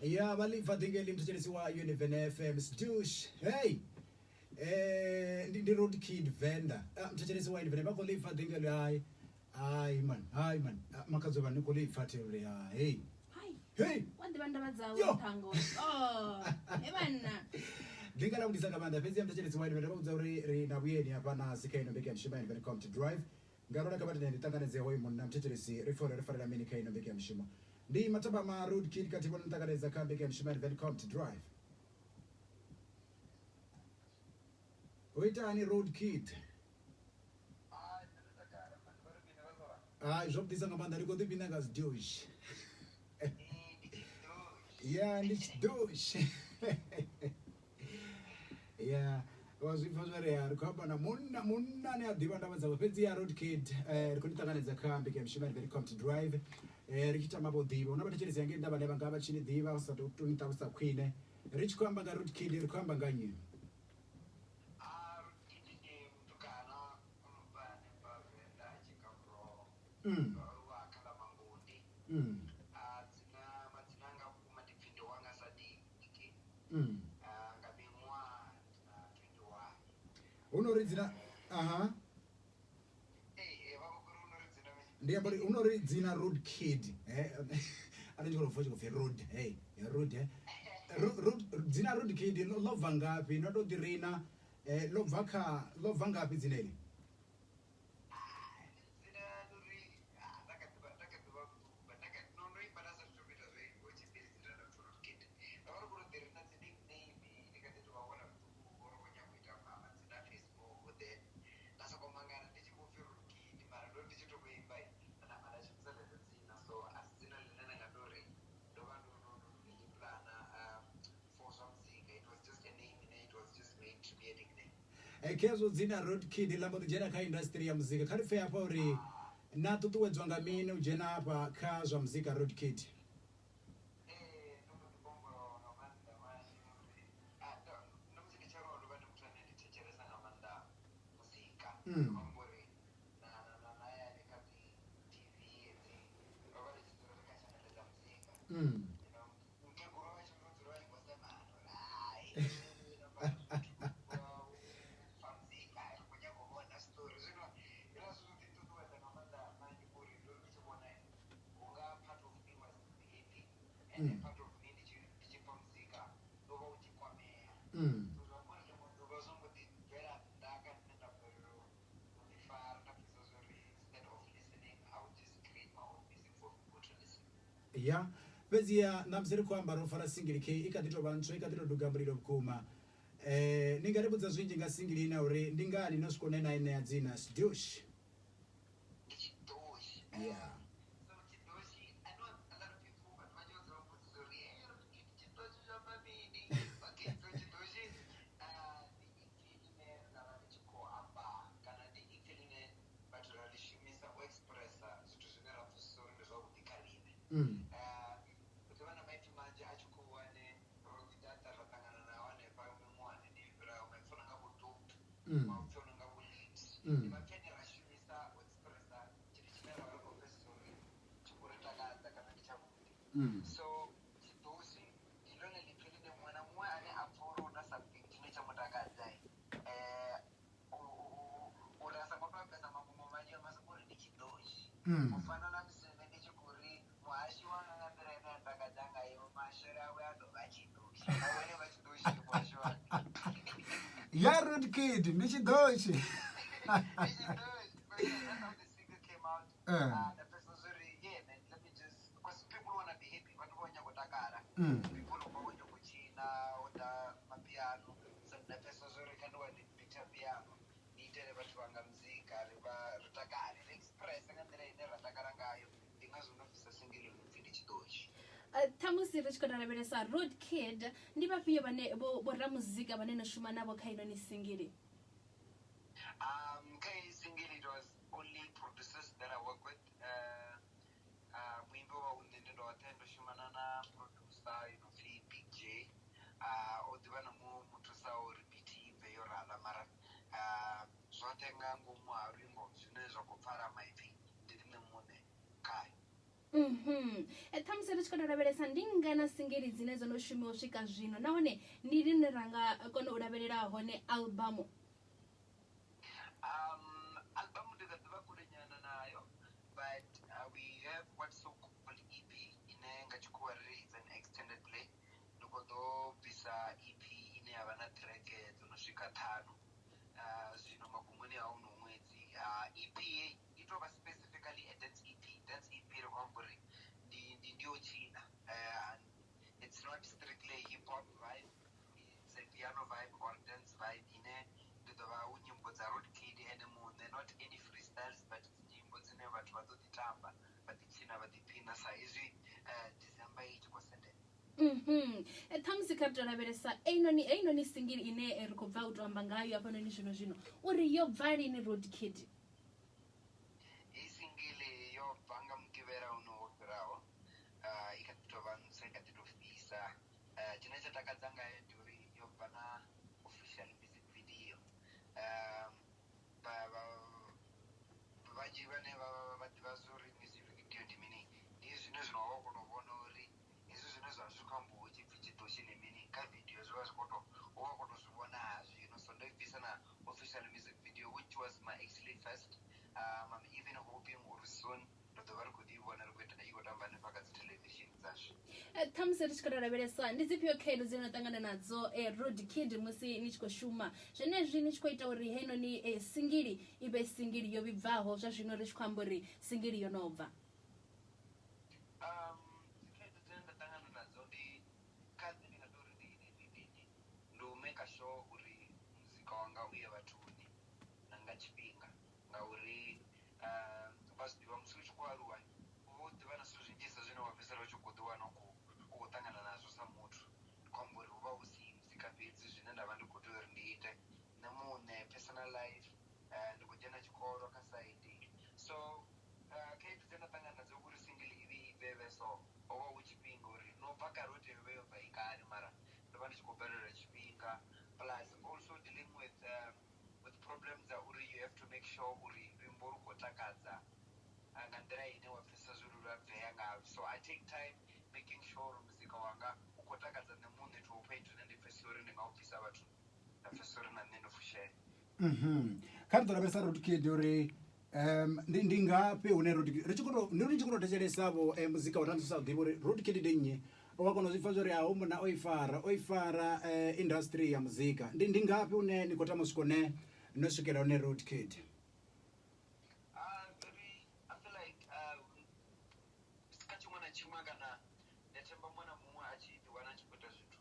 Yeah, baliva dingeli mthelisi wa UNIVEN FM Stush. Hey. Ndi road kid Venda. Mthelisi wa UNIVEN bakoliva dingeli hayi. Hayi man. Makazoba nikoliva thele hayi. Hey. Wande bandaba zawo thango. Oh. Ebana. Ngingala kudisa kabanda phezi mthelisi wa UNIVEN bakudza uri na buyeni hapana sikaino mbeke mshima UNIVEN come to drive. Ngarona kabanda nditanganeze hoyi munna mthelisi referral la mini kaino mbeke mshima. Ndi mataba ma road kid katibona ntakaleza kambe ke mshima welcome to drive. Oitani road kid. Job disa ngamanda liko dipina gas douche. Yeah, it's douche. Yeah, was very hard. Kabana munna ne adibanda baza penzi ya road kid rikonitakaneza kambe ke mshima welcome to drive. Rikita mabodhiva unabatecheleza yange ndaba leba ngaba chini dhiva usatu utunita usakwine rich kwamba nga road kid rikwamba nganye road kid ni mtukana umbane pa Venda chikabro wakala mangundi zina madzinanga kuma dipfindo wanga sadi iki ngabimwa na 21 unorizina Ndiambari unorizina road kid anajikolo fochi kofe road road zina road kid lova ngapi nodo dirina lova ngapi zineli kezo zina road kid lambo jena ka industry ya muzika kali fair pori na tutuwedzwa ngamini ujena hapa kazwa muzika road kid Yeah, bezia namzeri kwamba rofara single ke ikadito bantu ikadito dugambriro bukuma ningarebudza zwinji nga single ina uri ndingani nosikone na ine yadzina Stush. Yeah. So chidosi ilone lipelile mwana mwa ane aporo na subject necha mutakadzai urasa mapapesa makumo malia masukuri ndichidoshi kufana na mseme ndichikuri mwashi wanga ngambira ina ndakadzanga awone vachidoshi kwasho ya road kid ndichidoshi That's how the single came out. The person was really, yeah, man, let me just, because people want to be happy, but people want to go to China or the piano. So the person was really kind of a picture piano. Needed about to hang music, Ratakari, express, and then Ratakarangayo, because one of the single finish doge. Tamusi richikodarabelesa road kid ndiba pia bane bora muzika banene shuma nabo kaino ni singiri. Okay, singing it was only producers that I work with. Wimbo wa unene watendo shumanana producer, Big J. Odivana mu mutusa o repeat veyora la mara. Zote ngangu mwa ringo zinezo kupara maipi ndine mune kai. Tamusi richikodarabelesa ndingana singiri zinezo no shumi oshika zvino. Naone nirine ranga kono udabelela hone albumu. Album ndikadhiva kulenyana nayo, but we have what's so called EP inenga chikuwarire, it's an extended play. Ndokodo bisa EP ine havana track dzinosvika 5. Zvino magumoni auno mwedzi. EP itova specifically a dance EP. Dance EP rekwamburi ndiyo China. It's not strictly a hip hop vibe. It's a piano vibe or dance vibe ine ndodova unyimbo dza road kid and more. They're not any freestyles, but nyimbo dzine vatu vatotitamba vatichina vatipina saizvi December 8%. Tamusi kaptorabelesa eino ni singiri ine erikobva utamba ngayo apano ni zvino uri yobva ni road kid. Isingile yobvanga mukivera unooperawo ikatova ikatitofisa chine chatakadzanga yedhuri yobva na official music video. Vaji vane vazori music video ndimini ndizvino zvinova kunovona uri izvi zvino zvazvikambo chipfichitoshi nemini kavideo zviva zvikoto ova kutozvivona hazvino. So ndoibvisa na official music video, which was my actually first. I'm even hoping soon ndodova rikudivona rikuita ikotamba nepakadzi television dzazvo. Tamusi richikodarabelesa ndidzipiwo khedo dzinotangana nadzo road kid musi nichikoshuma zvenezvi nichikoita uri heno ni singiri ibe singiri yobibvaho zvazvino richikwamburi singiri yonobva. Zikhedo dzine ndatangana nadzo ndikadzi ndingadori ndomeka sure uri muzika wanga uye vatuni nangachipinga ngauri vazidiva musi uchikwaruwa vodhivana sozvinjisa zvinovapesera uchikudiwana kutangana nazvo samutu kwamburi uva usi muzika bedzi zvine ndava ndikutori ndiite nemune personal life ndikujena chikoro kasaidi. So khedu dzendatangana nadzo kuri single ivi iveve so ova uchipinga uri nobva karoti veveyobva ikari mara ndova ndichikoberera chipinga plus also dealing with problems that uri you have to make sure uri rwimbo rukotakadza ngandira ine wapfesa zvinhu rwabveya ngavo. So I take time making sure muzika wanga ukotakadza nemunhu toupaitu nendipfesori ndingaupfisa vatu ndapfesori nanendofusheri. karitorabesa road kid uri ndingapi une road kid ndichikutotecheresavo muzika watandisaudhiva uri road kid ndenye wakonozvifa zvori haumuna oifara industry ya muzika ndingapi une nikotamusviko nosvikira une road kid. I feel like sikachimwana chimwe kana ndatemba mwana mumwe achidiwana achikuita zvithu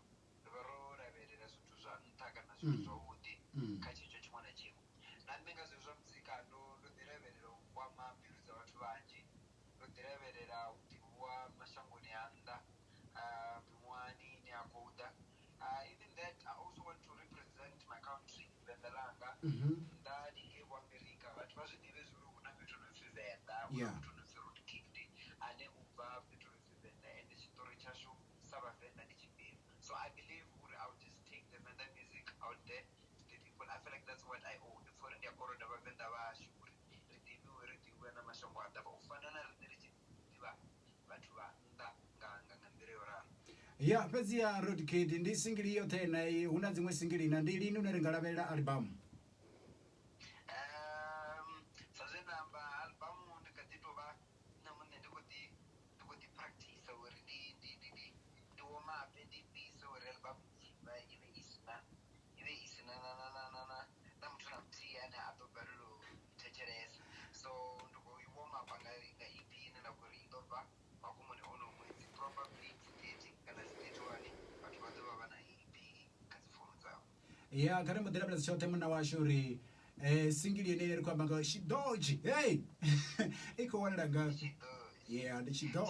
varoraverera zvithu zvanota kana zvithu zvauti kachicho chimwana chimwe nandenga zvinhu zvamuzika ndodireverera kwamambiru dzavantu vanji ndodireverera udivu wamashango neanda bimwani neakouda. Even that I also want to represent my country Venda ranga ndadike kuamerica vatu vazvidive zviri kuna petu nefivenda kunopetu neferood kingd ane ubva petu nefivenda ende chitori chacho savavenda nechipiri. So I believe I would just take the Venda music out there to the people. I feel like that's what I owe. For India Koroda Venda Vashuri ridiwe namashango adava ufanana rine richidiva vatu vanda ngangangandireora. Ya pezi ya road kid ndi singili iyo tena una dzimwe singili ina ndi lini unaringalavelela album. Sazvenamba album ndikatitova namunhu ndikuti practice uri ndiwomape ndipise uri album ya kana modela bla shote muna washo ri singili ene ri kwamba nga she dodge hey iko wana nga yeah the she dodge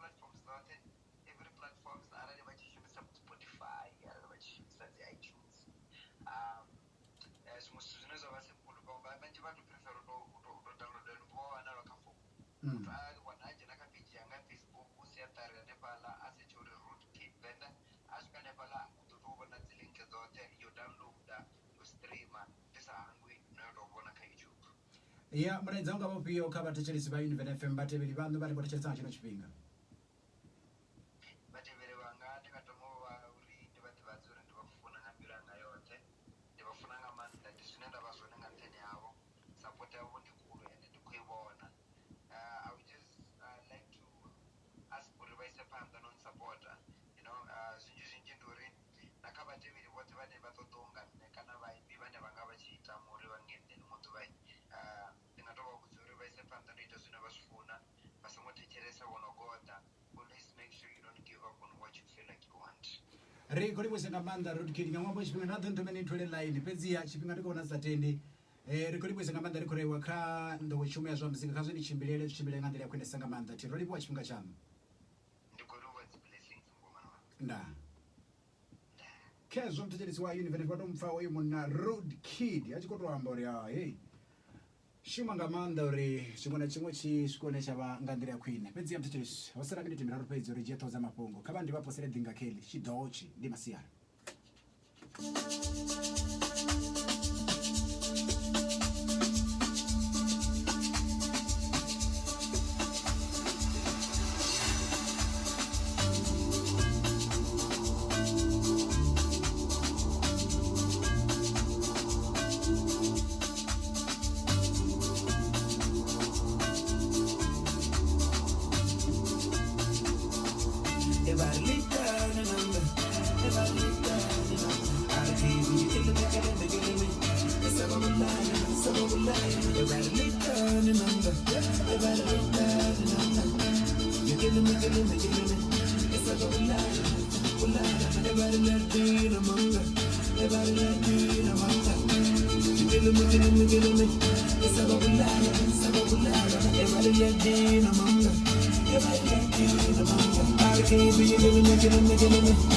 platforms zote every platforms arali vachishumisa Spotify arali vachishumisa iTunes zvimwe zvinozova simple kwamba vanje vanhu prefer kudownloada nuvowana vakafo wanaje nakapeji yanga Facebook usiyatarira nepala asechori root kid Venda asvika nepala kutotoona dzilink zote yo downloada yo streama tisahangwi noyotovona kaYouTube ya muraidza unga vapiyo ukavatechelesi va UNIVEN FM vateveri vanhu vari kutechelesa chino chipinga vateveri vanga ndikatomova uri ndivadivadzi uri ndivafuna ngambiro yanga yote ndivafuna ngamanda ndizvine ndavazvone nganteni yavo support yavo ndikuru ende ndikuivona I would just like to ask uri vaise panda non-supporter you know zvinji nduri nakavateveri vote vane vatotoungane kana vaipi vane vanga vachiita muri vangende nimotuvai ndingatova kudzi uri vaise panda ndoita zvino vazvifuna vasangotecheresa unogoda always make sure you don't give up on what you feel like you want riko libwesenga manda road kid ngamwambo chipinga nathu ntomene ithole line pedziya chipinga ndikuona zatende riko libwesenga manda rikorewa kha ndowe chuma ya zwa muzika kha zvini chimbile ngandela yakwendesa nga manda tiro lipo chipinga chanu ndikuruva blessings ngoma nda kezo mtechelesi wa UNIVEN vatomfa uyu muna road kid achikotoamba uri hey shuma nga manda uri chimwe na chimwe chisvikone chava ngandira yakwine pedziya mtechelesi wasara miniti miraru pedzi uri jetoza mapongo kava ndivaposere dhinga keli chidochi ndi masiyara I can't be living,